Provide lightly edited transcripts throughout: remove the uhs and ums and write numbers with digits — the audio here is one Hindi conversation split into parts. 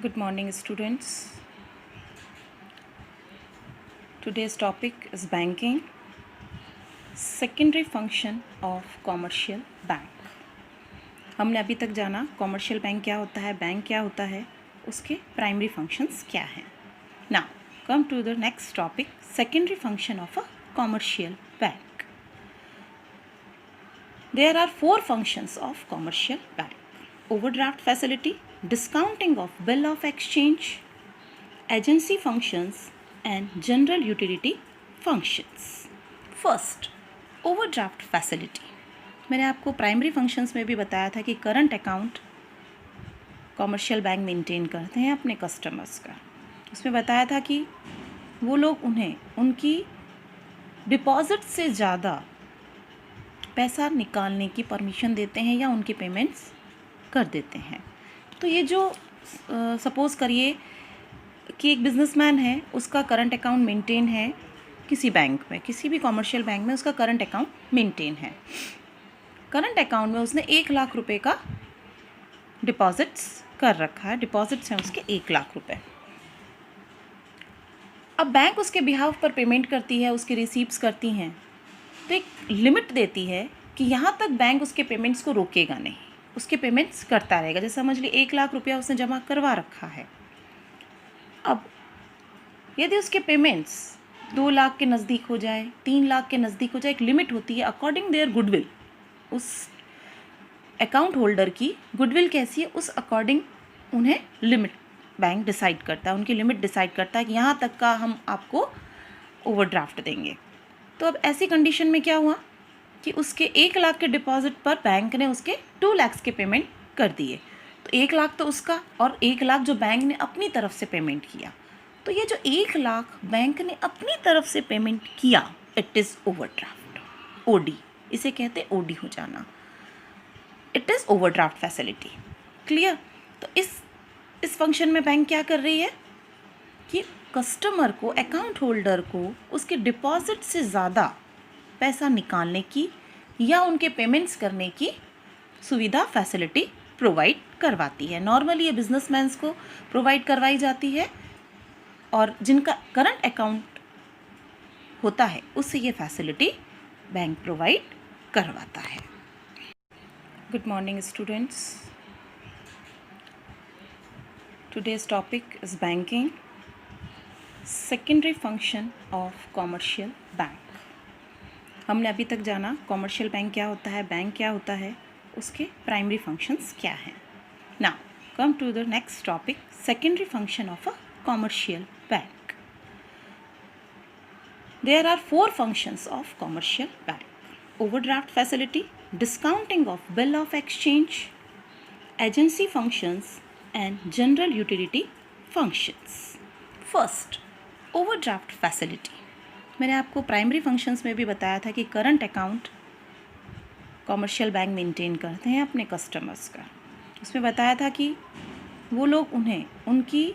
Good morning, students. Today's topic is banking, secondary function of commercial bank. हमने अभी तक जाना कॉमर्शियल बैंक क्या होता है, बैंक क्या होता है, उसके प्राइमरी फंक्शंस क्या हैं. Now come to the next topic, secondary function of a commercial bank. There are 4 functions of commercial bank: overdraft facility, discounting of bill of exchange, agency functions and general utility functions. First, overdraft facility. मैंने आपको प्राइमरी फंक्शंस में भी बताया था कि current account commercial bank maintain करते हैं अपने कस्टमर्स का. उसमें बताया था कि वो लोग उन्हें उनकी डिपॉजिट से ज़्यादा पैसा निकालने की परमिशन देते हैं या उनके पेमेंट्स कर देते हैं. तो ये जो सपोज़ करिए कि एक बिजनेसमैन है, उसका करंट अकाउंट मेंटेन है किसी बैंक में, किसी भी कॉमर्शियल बैंक में उसका करंट अकाउंट मेंटेन है. करंट अकाउंट में उसने 1 लाख रुपए का डिपॉजिट्स कर रखा है. डिपॉजिट्स हैं उसके 1 लाख रुपए. अब बैंक उसके बिहाफ पर पेमेंट करती है, उसकी रिसीप्ट्स करती हैं, तो एक लिमिट देती है कि यहाँ तक बैंक उसके पेमेंट्स को रोकेगा नहीं, उसके पेमेंट्स करता रहेगा. जैसे समझ ली 1 लाख रुपया उसने जमा करवा रखा है. अब यदि उसके पेमेंट्स 2 लाख के नज़दीक हो जाए, 3 लाख के नज़दीक हो जाए, एक लिमिट होती है अकॉर्डिंग देयर गुडविल. उस अकाउंट होल्डर की गुडविल कैसी है, उस अकॉर्डिंग उन्हें लिमिट बैंक डिसाइड करता है, उनकी लिमिट डिसाइड करता है कि यहाँ तक का हम आपको ओवरड्राफ्ट देंगे. तो अब ऐसी कंडीशन में क्या हुआ कि उसके 1 लाख के डिपॉजिट पर बैंक ने उसके 2 लाख के पेमेंट कर दिए. तो 1 लाख तो उसका और 1 लाख जो बैंक ने अपनी तरफ से पेमेंट किया. तो ये जो 1 लाख बैंक ने अपनी तरफ से पेमेंट किया, इट इज़ ओवरड्राफ्ट. ओडी, इसे कहते हैं ओडी हो जाना. It is overdraft facility. Clear. तो इस फंक्शन में बैंक क्या कर रही है कि कस्टमर को, अकाउंट होल्डर को उसके डिपॉजिट से ज़्यादा पैसा निकालने की या उनके पेमेंट्स करने की सुविधा, फैसिलिटी प्रोवाइड करवाती है. नॉर्मली ये बिजनेसमैन्स को प्रोवाइड करवाई जाती है और जिनका करंट अकाउंट होता है उससे ये फैसिलिटी बैंक प्रोवाइड करवाता है. Good morning students. Today's topic is banking, secondary function of commercial bank. हमने अभी तक जाना कॉमर्शियल बैंक क्या होता है, बैंक क्या होता है, उसके प्राइमरी फंक्शंस क्या हैं. Now come to the next topic, secondary function of a commercial bank. There are 4 functions of commercial bank: overdraft facility, discounting of bill of exchange, agency functions and general utility functions. First, overdraft facility. मैंने आपको प्राइमरी फंक्शंस में भी बताया था कि current account commercial bank maintain करते हैं अपने कस्टमर्स का. उसमें बताया था कि वो लोग उन्हें उनकी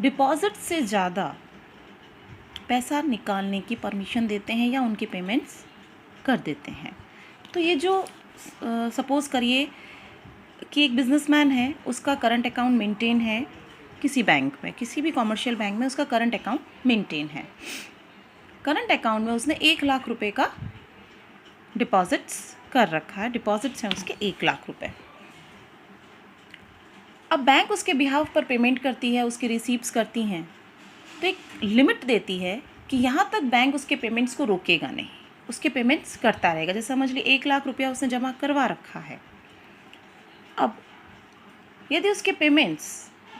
डिपॉजिट से ज़्यादा पैसा निकालने की परमिशन देते हैं या उनके पेमेंट्स कर देते हैं. तो ये जो सपोज़ करिए कि एक बिजनेसमैन है, उसका करंट अकाउंट मेंटेन है किसी बैंक में, किसी भी कॉमर्शियल बैंक में उसका करंट अकाउंट मेंटेन है. करंट अकाउंट में उसने 1 लाख रुपए का डिपॉजिट्स कर रखा है. डिपॉजिट्स हैं उसके 1 लाख रुपए. अब बैंक उसके बिहाफ पर पेमेंट करती है, उसकी रिसीप्ट्स करती हैं, तो एक लिमिट देती है कि यहाँ तक बैंक उसके पेमेंट्स को रोकेगा नहीं, उसके पेमेंट्स करता रहेगा. जैसे समझ ली 1 लाख रुपया उसने जमा करवा रखा है. अब यदि उसके पेमेंट्स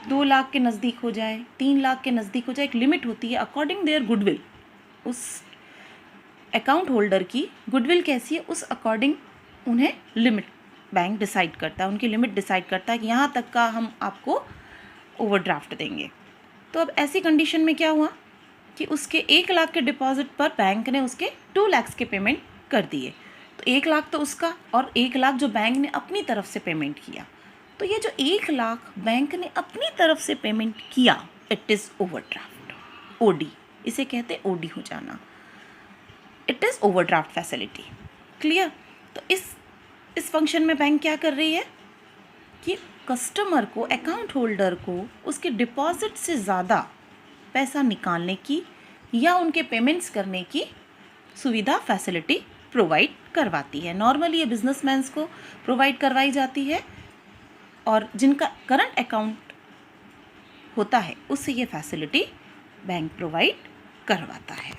2 लाख के नज़दीक हो जाए, 3 लाख के नज़दीक हो जाए, एक लिमिट होती है अकॉर्डिंग देयर गुडविल. उस अकाउंट होल्डर की गुडविल कैसी है, उस अकॉर्डिंग उन्हें लिमिट बैंक डिसाइड करता है, उनकी लिमिट डिसाइड करता है कि यहाँ तक का हम आपको ओवरड्राफ्ट देंगे. तो अब ऐसी कंडीशन में क्या हुआ कि उसके 1 लाख के डिपॉजिट पर बैंक ने उसके 2 लाख के पेमेंट कर दिए. तो 1 लाख तो उसका और 1 लाख जो बैंक ने अपनी तरफ से पेमेंट किया. तो ये जो 1 लाख बैंक ने अपनी तरफ से पेमेंट किया, इट इज़ ओवरड्राफ्ट. ओडी, इसे कहते हैं ओडी हो जाना. It is overdraft facility. Clear. तो इस फंक्शन में बैंक क्या कर रही है कि कस्टमर को, अकाउंट होल्डर को उसके डिपॉजिट से ज़्यादा पैसा निकालने की या उनके पेमेंट्स करने की सुविधा, फैसिलिटी प्रोवाइड करवाती है। नॉर्मली ये बिजनेसमैन्स को प्रोवाइड करवाई जाती है और जिनका करंट अकाउंट होता है उससे ये फैसिलिटी बैंक प्रोवाइड करवाता है।